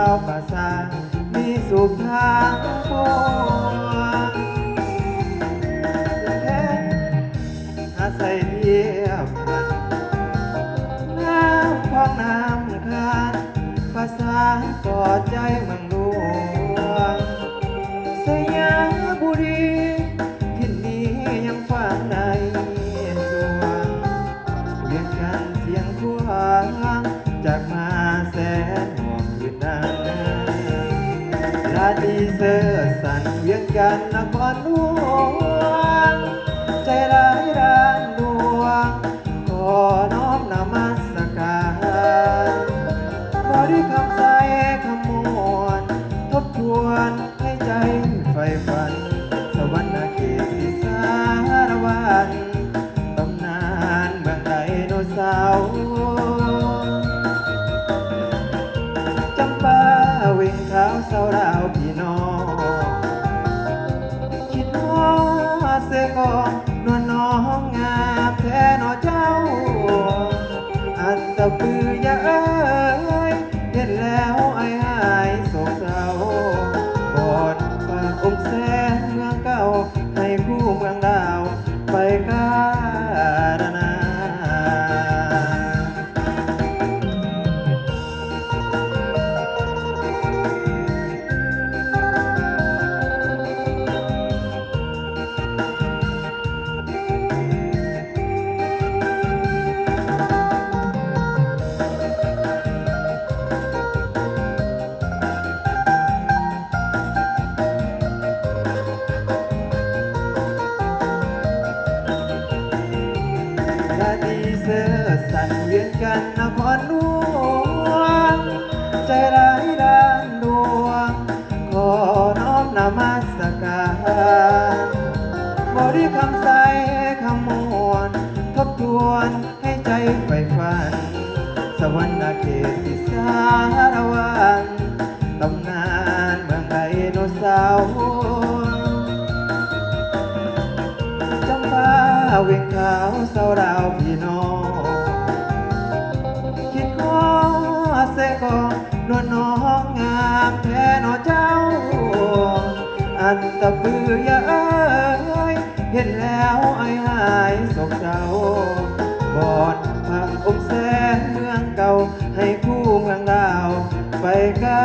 าวป่าซามีสุขทางปวงแค่อาศัยเทียบกันน้ำของน้ำคานภาษากอดใจเมืองหลวงสยามบุรีที่นี้ยังฟังในสวงเรียนกันเสียงควางจากมาแสนห่วงคืนนั้นลาดีเสือสันเวียนกันนครหลวงใจร้ายรานดวงขอน้อมนมัสการบริคำใสคำมวลทบทวนให้ใจใฝ่ฝันสวรรค์เขตที่สารวันตำนานเมืองไดโนเสาร์จำปาวิ่งขาวเสาดาวพี่น้องคิดว่าเสกอนวลน้องงามแท้นอเจ้าอันตะปือยาเอ้ยเห็นแล้วไอ้หายโศกเศร้าบอนปากองแสนเมืองเก่าให้คู่เมืองดาวไปการนา ราตรีเสื้อสั่นเวียนกันนครหลวงใจร้ายด้านดวงขอน้อมนมัสการบริคำใสคำมวลทบทวนให้ใจใฝ่ฝันสวรรค์เขตที่สารวันตำนานเมืองไดโนเสาร์จำปาเวียงขาวเสาดาวพี่น้องคิดว่าเสกอนวลน้องงามแท้นอเจ้าอันตะปือยาเอ้ยเห็นแล้วไอ้หายโศกเศร้าบอนพระองค์แสนเมืองเก่าให้คู่เมืองดาวไปกา